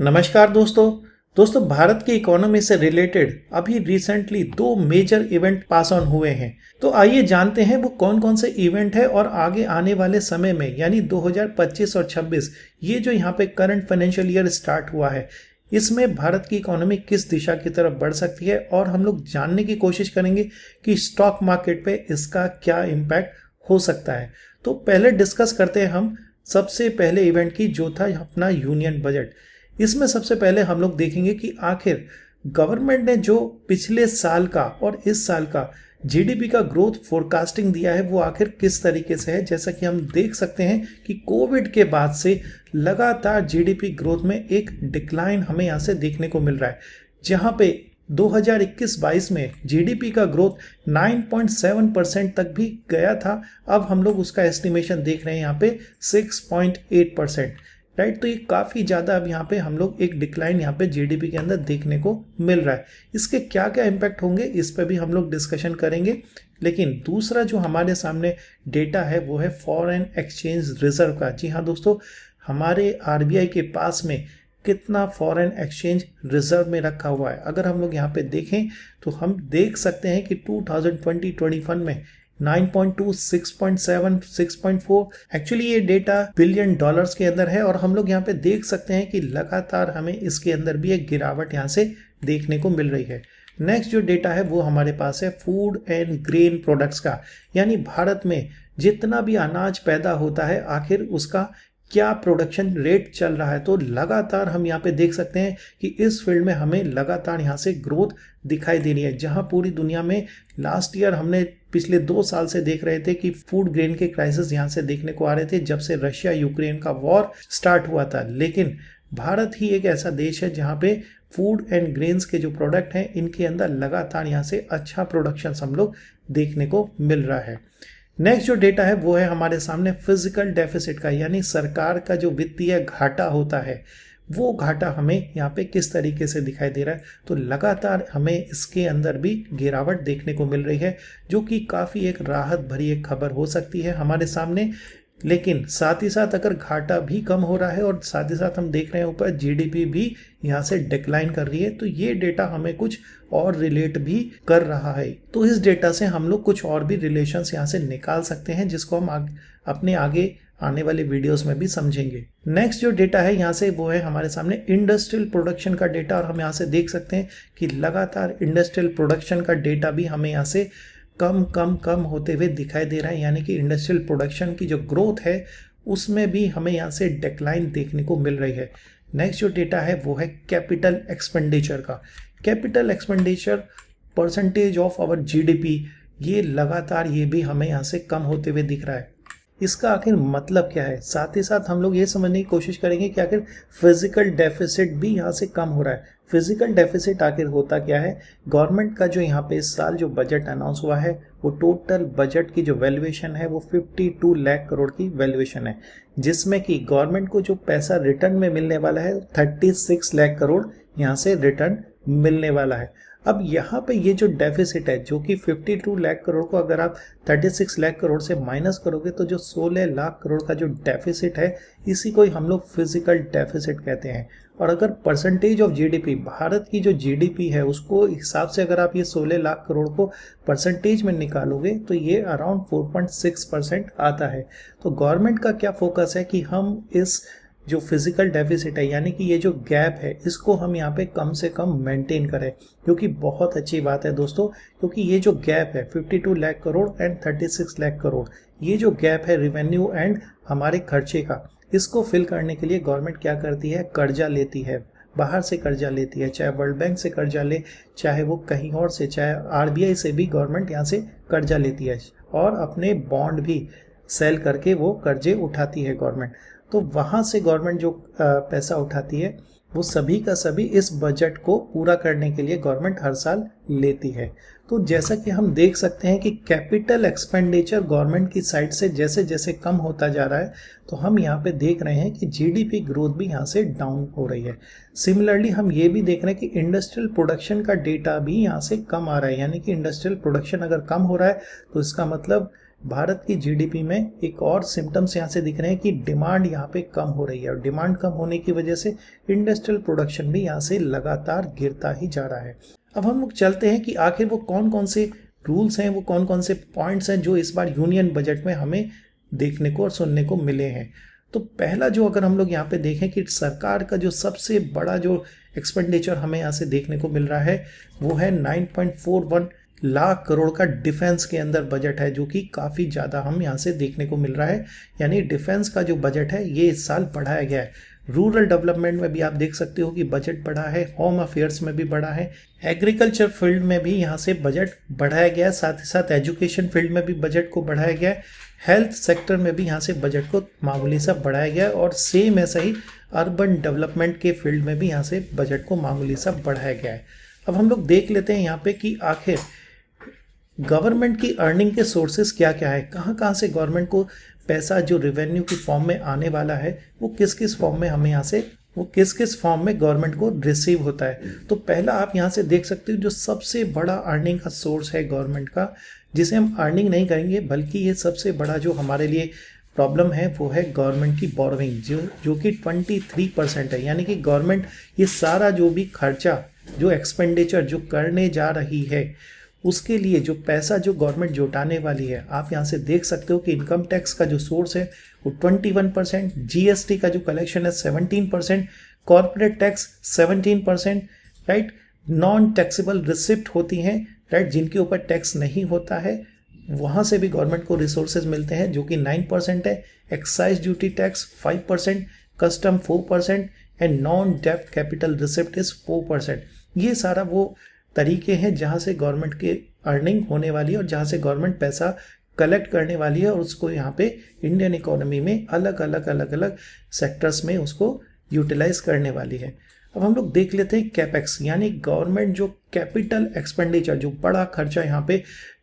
नमस्कार दोस्तों भारत की इकोनॉमी से रिलेटेड अभी रिसेंटली दो मेजर इवेंट पास ऑन हुए हैं। तो आइए जानते हैं वो कौन कौन से इवेंट है और आगे आने वाले समय में यानी 2025 और 26 ये जो यहाँ पे करंट फाइनेंशियल ईयर स्टार्ट हुआ है, इसमें भारत की इकोनॉमी किस दिशा की तरफ बढ़ सकती है और हम लोग जानने की कोशिश करेंगे कि स्टॉक मार्केट पे इसका क्या इम्पैक्ट हो सकता है। तो पहले डिस्कस करते हैं हम सबसे पहले इवेंट की, जो था अपना यूनियन बजट। इसमें सबसे पहले हम लोग देखेंगे कि आखिर गवर्नमेंट ने जो पिछले साल का और इस साल का जीडीपी का ग्रोथ फोरकास्टिंग दिया है वो आखिर किस तरीके से है। जैसा कि हम देख सकते हैं कि कोविड के बाद से लगातार जीडीपी ग्रोथ में एक डिक्लाइन हमें यहाँ से देखने को मिल रहा है, जहाँ पे 2021-22 में जीडीपी का ग्रोथ 9.7% तक भी गया था। अब हम लोग उसका एस्टिमेशन देख रहे हैं यहाँ पे 6.8%, राइट। तो ये काफ़ी ज़्यादा अब यहाँ पे हम लोग एक डिक्लाइन यहाँ पे जीडीपी के अंदर देखने को मिल रहा है। इसके क्या क्या इम्पैक्ट होंगे इस पर भी हम लोग डिस्कशन करेंगे। लेकिन दूसरा जो हमारे सामने डेटा है वो है फॉरेन एक्सचेंज रिजर्व का। जी हाँ दोस्तों, हमारे आरबीआई के पास में कितना फॉरेन एक्सचेंज रिजर्व में रखा हुआ है। अगर हम लोग यहाँ पे देखें तो हम देख सकते हैं कि 2020-21 में 9.2, 6.7, 6.4, एक्चुअली ये डेटा बिलियन डॉलर्स के अंदर है। और हम लोग यहाँ पे देख सकते हैं कि लगातार हमें इसके अंदर भी एक गिरावट यहाँ से देखने को मिल रही है। नेक्स्ट जो डेटा है वो हमारे पास है फूड एंड ग्रेन प्रोडक्ट्स का, यानी भारत में जितना भी अनाज पैदा होता है आखिर उसका क्या प्रोडक्शन रेट चल रहा है। तो लगातार हम यहाँ पे देख सकते हैं कि इस फील्ड में हमें लगातार यहाँ से ग्रोथ दिखाई दे रही है। जहाँ पूरी दुनिया में लास्ट ईयर हमने पिछले 2 साल से देख रहे थे कि फूड ग्रेन के क्राइसिस यहाँ से देखने को आ रहे थे जब से रशिया यूक्रेन का वॉर स्टार्ट हुआ था। लेकिन भारत ही एक ऐसा देश है जहाँ पे फूड एंड ग्रेन्स के जो प्रोडक्ट हैं इनके अंदर लगातार यहाँ से अच्छा प्रोडक्शन हम लोग देखने को मिल रहा है। नेक्स्ट जो डेटा है वो है हमारे सामने फिजिकल डेफिसिट का, यानी सरकार का जो वित्तीय घाटा होता है वो घाटा हमें यहाँ पे किस तरीके से दिखाई दे रहा है। तो लगातार हमें इसके अंदर भी गिरावट देखने को मिल रही है, जो कि काफ़ी एक राहत भरी एक खबर हो सकती है हमारे सामने। लेकिन साथ ही साथ अगर घाटा भी कम हो रहा है और साथ ही साथ हम देख रहे हैं ऊपर जीडीपी भी यहाँ से डिक्लाइन कर रही है, तो ये डेटा हमें कुछ और रिलेट भी कर रहा है। तो इस डेटा से हम लोग कुछ और भी रिलेशंस यहाँ से निकाल सकते हैं, जिसको हम अपने आगे आने वाले वीडियोस में भी समझेंगे। नेक्स्ट जो डेटा है यहाँ से वो है हमारे सामने इंडस्ट्रियल प्रोडक्शन का डेटा। और हम यहाँ से देख सकते हैं कि लगातार इंडस्ट्रियल प्रोडक्शन का डेटा भी हमें यहाँ से कम होते हुए दिखाई दे रहा है, यानी कि इंडस्ट्रियल प्रोडक्शन की जो ग्रोथ है उसमें भी हमें यहाँ से डिक्लाइन देखने को मिल रही है। नेक्स्ट जो डेटा है वो है कैपिटल एक्सपेंडिचर का। Capital expenditure percentage of our GDP, ये लगातार ये भी हमें यहाँ से कम होते हुए दिख रहा है। इसका आखिर मतलब क्या है, साथ ही साथ हम लोग ये समझने की कोशिश करेंगे कि आखिर फिजिकल डेफिसिट भी यहाँ से कम हो रहा है। फिजिकल डेफिसिट आखिर होता क्या है। गवर्नमेंट का जो यहाँ पे इस साल जो बजट अनाउंस हुआ है वो टोटल बजट की जो वैल्यूएशन है वो 52 लाख करोड़ की वैल्यूएशन है, जिसमें कि गवर्नमेंट को जो पैसा रिटर्न में मिलने वाला है 36 लाख करोड़ यहाँ से रिटर्न मिलने वाला है। अब यहाँ पे ये जो डेफिसिट है जो कि 52 लाख करोड़ को अगर आप 36 लाख करोड़ से माइनस करोगे तो जो 16 लाख करोड़ का जो डेफिसिट है इसी को ही हम लोग फिजिकल डेफिसिट कहते हैं। और अगर परसेंटेज ऑफ जीडीपी, भारत की जो जीडीपी है उसको हिसाब से अगर आप ये 16 लाख करोड़ को परसेंटेज में निकालोगे तो ये अराउंड 4.6% आता है। तो गवर्नमेंट का क्या फोकस है कि हम इस जो फिजिकल डेफिसिट है यानी कि ये जो गैप है इसको हम यहाँ पे कम से कम मेंटेन करें, जो कि बहुत अच्छी बात है दोस्तों। क्योंकि ये जो गैप है 52 लाख करोड़ एंड 36 लाख करोड़, ये जो गैप है रेवेन्यू एंड हमारे खर्चे का, इसको फिल करने के लिए गवर्नमेंट क्या करती है, कर्जा लेती है, बाहर से कर्जा लेती है, चाहे वर्ल्ड बैंक से कर्जा ले, चाहे वो कहीं और से, चाहे आरबीआई से भी गवर्नमेंट यहाँ से कर्जा लेती है और अपने बॉन्ड भी सेल करके वो कर्जे उठाती है गवर्नमेंट। तो वहाँ से गवर्नमेंट जो पैसा उठाती है वो सभी का सभी इस बजट को पूरा करने के लिए गवर्नमेंट हर साल लेती है। तो जैसा कि हम देख सकते हैं कि कैपिटल एक्सपेंडिचर गवर्नमेंट की साइड से जैसे जैसे कम होता जा रहा है, तो हम यहाँ पे देख रहे हैं कि जीडीपी ग्रोथ भी यहाँ से डाउन हो रही है। सिमिलरली हम ये भी देख रहे हैं कि इंडस्ट्रियल प्रोडक्शन का डेटा भी यहाँ से कम आ रहा है, यानी कि इंडस्ट्रियल प्रोडक्शन अगर कम हो रहा है तो इसका मतलब भारत की जीडीपी में एक और सिम्टम्स यहाँ से दिख रहे हैं कि डिमांड यहाँ पे कम हो रही है और डिमांड कम होने की वजह से इंडस्ट्रियल प्रोडक्शन भी यहाँ से लगातार गिरता ही जा रहा है। अब हम लोग चलते हैं कि आखिर वो कौन कौन से रूल्स हैं, वो कौन कौन से पॉइंट्स हैं जो इस बार यूनियन बजट में हमें देखने को और सुनने को मिले हैं। तो पहला जो अगर हम लोग यहाँ पे देखें कि सरकार का जो सबसे बड़ा जो एक्सपेंडिचर हमें यहाँ से देखने को मिल रहा है वो है 9.41 लाख करोड़ का डिफेंस के अंदर बजट है, जो कि काफ़ी ज़्यादा हम यहाँ से देखने को मिल रहा है। यानी डिफेंस का जो बजट है ये इस साल बढ़ाया गया है। रूरल डेवलपमेंट में भी आप देख सकते हो कि बजट बढ़ा है, होम अफेयर्स में भी बढ़ा है, एग्रीकल्चर फील्ड में भी यहाँ से बजट बढ़ाया गया है, साथ ही साथ एजुकेशन फील्ड में भी बजट को बढ़ाया गया है, हेल्थ सेक्टर में भी यहाँ से बजट को मामूली सा बढ़ाया गया है और सेम ऐसा ही अर्बन डेवलपमेंट के फील्ड में भी यहाँ से बजट को मामूली सा बढ़ाया गया है। अब हम लोग देख लेते हैं यहाँ पे कि आखिर गवर्नमेंट की अर्निंग के सोर्सेस क्या क्या है, कहाँ कहाँ से गवर्नमेंट को पैसा जो रेवेन्यू की फॉर्म में आने वाला है वो किस किस फॉर्म में हमें यहाँ से वो किस किस फॉर्म में गवर्नमेंट को रिसीव होता है। तो पहला आप यहाँ से देख सकते हो जो सबसे बड़ा अर्निंग का सोर्स है गवर्नमेंट का, जिसे हम अर्निंग नहीं कहेंगे बल्कि ये सबसे बड़ा जो हमारे लिए प्रॉब्लम है वो है गवर्नमेंट की बोरोइंग, जो कि 23% है। यानी कि गवर्नमेंट ये सारा जो भी खर्चा जो एक्सपेंडिचर जो करने जा रही है उसके लिए जो पैसा जो गवर्नमेंट जुटाने वाली है, आप यहाँ से देख सकते हो कि इनकम टैक्स का जो सोर्स है वो 21%, जीएसटी का जो कलेक्शन है 17%, corporate tax 17%, right, non taxable receipt होती हैं, राइट, जिनके ऊपर टैक्स नहीं होता है, वहाँ से भी गवर्नमेंट को रिसोर्सेज मिलते हैं जो कि 9% है, excise duty tax 5%, custom 4% and non डेप्ट कैपिटल रिसिप्ट इज 4%। ये सारा वो तरीके हैं जहाँ से गवर्नमेंट की अर्निंग होने वाली है और जहाँ से गवर्नमेंट पैसा कलेक्ट करने वाली है और उसको यहाँ पे इंडियन इकोनॉमी में अलग अलग सेक्टर्स में उसको यूटिलाइज करने वाली है। अब हम लोग देख लेते हैं कैपेक्स, यानी गवर्नमेंट जो कैपिटल एक्सपेंडिचर जो बड़ा खर्चा यहाँ पे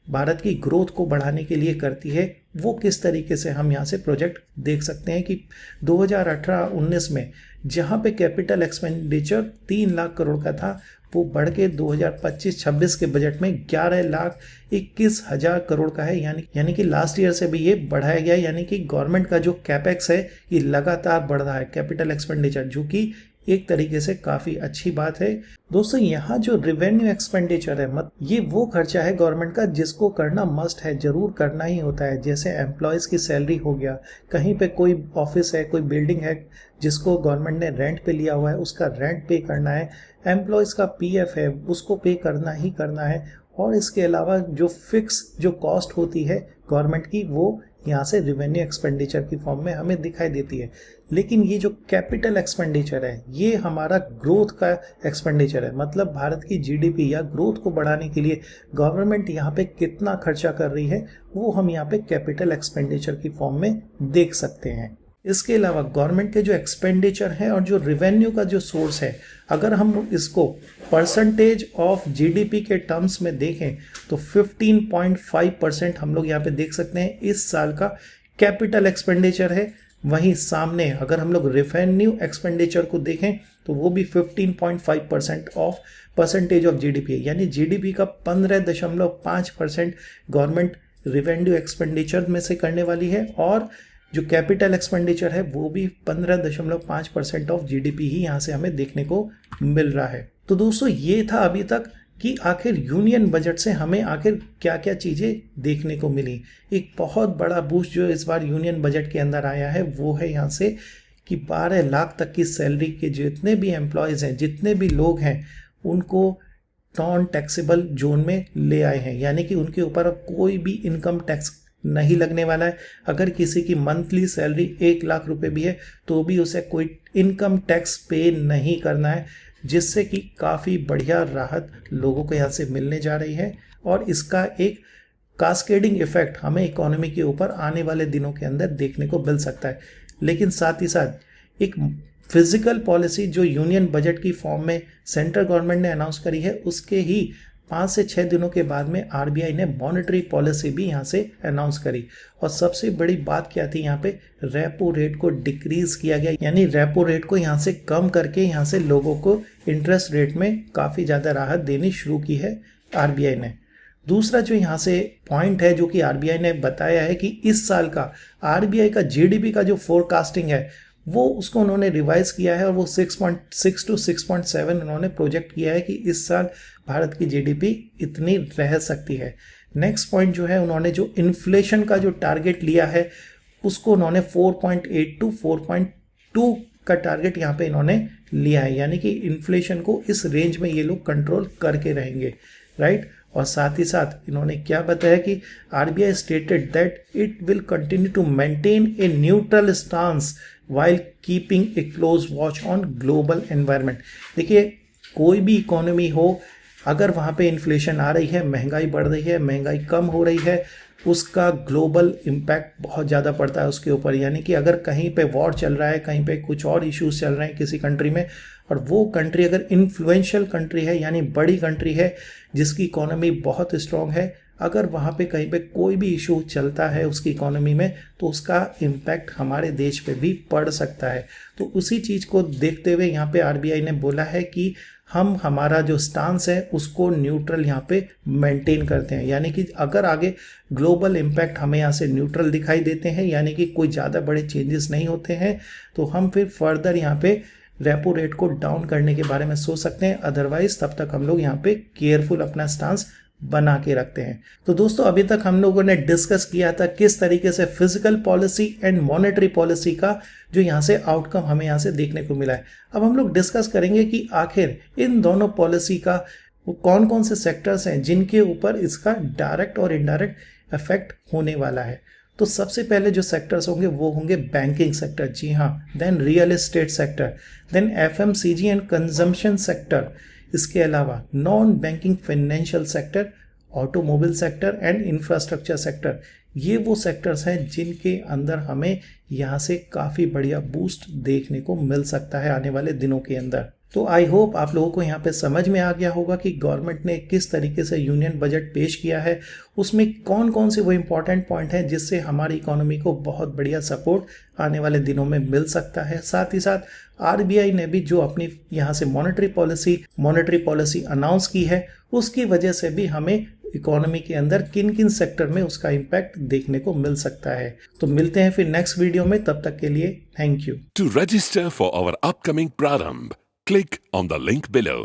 भारत की ग्रोथ को बढ़ाने के लिए करती है वो किस तरीके से हम यहाँ से प्रोजेक्ट देख सकते हैं कि 2018-19 में जहाँ पे कैपिटल एक्सपेंडिचर 3 लाख करोड़ का था वो बढ़ के 2025-26 के बजट में 11,21,000 करोड़ का है। यानी कि लास्ट ईयर से भी ये बढ़ाया गया है। यानी कि गवर्नमेंट का जो कैपेक्स है ये लगातार बढ़ रहा है, कैपिटल एक्सपेंडिचर, जो कि एक तरीके से काफ़ी अच्छी बात है। दोस्तों यहाँ जो रेवेन्यू एक्सपेंडिचर है ये वो खर्चा है गवर्नमेंट का जिसको करना मस्ट है, जरूर करना ही होता है। जैसे एम्प्लॉयज़ की सैलरी हो गया, कहीं पे कोई ऑफिस है, कोई बिल्डिंग है जिसको गवर्नमेंट ने रेंट पे लिया हुआ है उसका रेंट पे करना है, एम्प्लॉयज़ का पीएफ है उसको पे करना ही करना है, और इसके अलावा जो फिक्स जो कॉस्ट होती है गवर्नमेंट की वो यहाँ से रेवेन्यू एक्सपेंडिचर की फॉर्म में हमें दिखाई देती है। लेकिन ये जो कैपिटल एक्सपेंडिचर है ये हमारा ग्रोथ का एक्सपेंडिचर है, मतलब भारत की जीडीपी या ग्रोथ को बढ़ाने के लिए गवर्नमेंट यहाँ पे कितना खर्चा कर रही है वो हम यहाँ पे कैपिटल एक्सपेंडिचर की फॉर्म में देख सकते हैं। इसके अलावा गवर्नमेंट के जो एक्सपेंडिचर है और जो रेवेन्यू का जो सोर्स है, अगर हम इसको परसेंटेज ऑफ जीडीपी के टर्म्स में देखें तो 15.5% हम लोग यहाँ पे देख सकते हैं इस साल का कैपिटल एक्सपेंडिचर है। वहीं सामने अगर हम लोग रेवेन्यू एक्सपेंडिचर को देखें तो वो भी 15.5% ऑफ परसेंटेज ऑफ जीडीपी है। यानी जीडीपी का 15.5% गवर्नमेंट रेवेन्यू एक्सपेंडिचर में से करने वाली है और जो कैपिटल एक्सपेंडिचर है वो भी 15.5% ऑफ जीडीपी ही यहाँ से हमें देखने को मिल रहा है। तो दोस्तों ये था अभी तक कि आखिर यूनियन बजट से हमें आखिर क्या क्या चीज़ें देखने को मिली। एक बहुत बड़ा बूस्ट जो इस बार यूनियन बजट के अंदर आया है वो है यहाँ से कि 12 लाख तक की सैलरी के जितने भी एम्प्लॉयज़ हैं, जितने भी लोग हैं, उनको नॉन टैक्सेबल जोन में ले आए हैं। यानी कि उनके ऊपर अब कोई भी इनकम टैक्स नहीं लगने वाला है। अगर किसी की मंथली सैलरी 1 लाख रुपए भी है तो भी उसे कोई इनकम टैक्स पे नहीं करना है, जिससे कि काफ़ी बढ़िया राहत लोगों को यहाँ से मिलने जा रही है और इसका एक कास्केडिंग इफेक्ट हमें इकोनॉमी के ऊपर आने वाले दिनों के अंदर देखने को मिल सकता है। लेकिन साथ ही साथ एक फिजिकल पॉलिसी जो यूनियन बजट की फॉर्म में सेंट्रल गवर्नमेंट ने अनाउंस करी है उसके ही 5 से 6 दिनों के बाद में आरबीआई ने मॉनेटरी पॉलिसी भी यहाँ से अनाउंस करी। और सबसे बड़ी बात क्या थी, यहाँ पे रेपो रेट को डिक्रीज किया गया, यानी रेपो रेट को यहाँ से कम करके यहाँ से लोगों को इंटरेस्ट रेट में काफ़ी ज़्यादा राहत देनी शुरू की है आरबीआई ने। दूसरा जो यहाँ से पॉइंट है जो कि आरबीआई ने बताया है कि इस साल का आरबीआई का जीडीपी का जो फोरकास्टिंग है वो उसको उन्होंने रिवाइज किया है और वो 6.6 टू 6.7 उन्होंने प्रोजेक्ट किया है कि इस साल भारत की जीडीपी इतनी रह सकती है। नेक्स्ट पॉइंट जो है, उन्होंने जो इन्फ्लेशन का जो टारगेट लिया है उसको उन्होंने 4.8 टू 4.2 का टारगेट यहाँ पे इन्होंने लिया है, यानी कि इन्फ्लेशन को इस रेंज में ये लोग कंट्रोल करके रहेंगे, राइट। और साथ ही साथ इन्होंने क्या बताया कि RBI stated that it will continue to maintain a neutral stance while keeping a close watch on global environment. देखिए, कोई भी इकोनॉमी हो, अगर वहाँ पे इन्फ्लेशन आ रही है, महंगाई बढ़ रही है, महंगाई कम हो रही है, उसका ग्लोबल इम्पैक्ट बहुत ज़्यादा पड़ता है उसके ऊपर। यानी कि अगर कहीं पे वॉर चल रहा है, कहीं पे कुछ और इश्यूज चल रहे हैं किसी कंट्री में, और वो कंट्री अगर इन्फ्लुएंशियल कंट्री है यानी बड़ी कंट्री है जिसकी इकोनॉमी बहुत स्ट्रांग है, अगर वहाँ पे कहीं पे कोई भी इशू चलता है उसकी इकोनॉमी में तो उसका इम्पैक्ट हमारे देश पे भी पड़ सकता है। तो उसी चीज़ को देखते हुए यहाँ पे आरबीआई ने बोला है कि हम हमारा जो स्टांस है उसको न्यूट्रल यहाँ पे मेंटेन करते हैं, यानी कि अगर आगे ग्लोबल इम्पैक्ट हमें यहाँ से न्यूट्रल दिखाई देते हैं, यानी कि कोई ज़्यादा बड़े चेंजेस नहीं होते हैं, तो हम फिर फर्दर यहाँ पे रेपो रेट को डाउन करने के बारे में सोच सकते हैं। अदरवाइज तब तक हम लोग यहाँ पे केयरफुल अपना स्टांस बना के रखते हैं। तो दोस्तों, अभी तक हम लोगों ने डिस्कस किया था किस तरीके से physical policy and monetary policy का जो यहाँ से आउटकम हमें यहाँ से देखने को मिला है। अब हम लोग डिस्कस करेंगे कि आखिर इन दोनों पॉलिसी का वो कौन कौन से सेक्टर्स हैं जिनके ऊपर इसका डायरेक्ट और इनडायरेक्ट इफेक्ट होने वाला है। तो सबसे पहले जो सेक्टर्स होंगे वो होंगे बैंकिंग सेक्टर, जी हाँ, then real estate sector, then FMCG and consumption sector, इसके अलावा non banking financial sector, automobile sector and infrastructure sector. ये वो सेक्टर्स हैं जिनके अंदर हमें यहाँ से काफ़ी बढ़िया बूस्ट देखने को मिल सकता है आने वाले दिनों के अंदर। तो आई होप आप लोगों को यहाँ पे समझ में आ गया होगा कि गवर्नमेंट ने किस तरीके से यूनियन बजट पेश किया है, उसमें कौन कौन से वो इम्पोर्टेंट पॉइंट हैं जिससे हमारी इकोनॉमी को बहुत बढ़िया सपोर्ट आने वाले दिनों में मिल सकता है। साथ ही साथ आरबीआई ने भी जो अपनी यहाँ से मॉनेटरी पॉलिसी अनाउंस की है, उसकी वजह से भी हमें इकोनॉमी के अंदर किन किन सेक्टर में उसका इम्पैक्ट देखने को मिल सकता है। तो मिलते हैं फिर नेक्स्ट वीडियो में, तब तक के लिए thank you. To register for our upcoming Prarambh, click on the link below.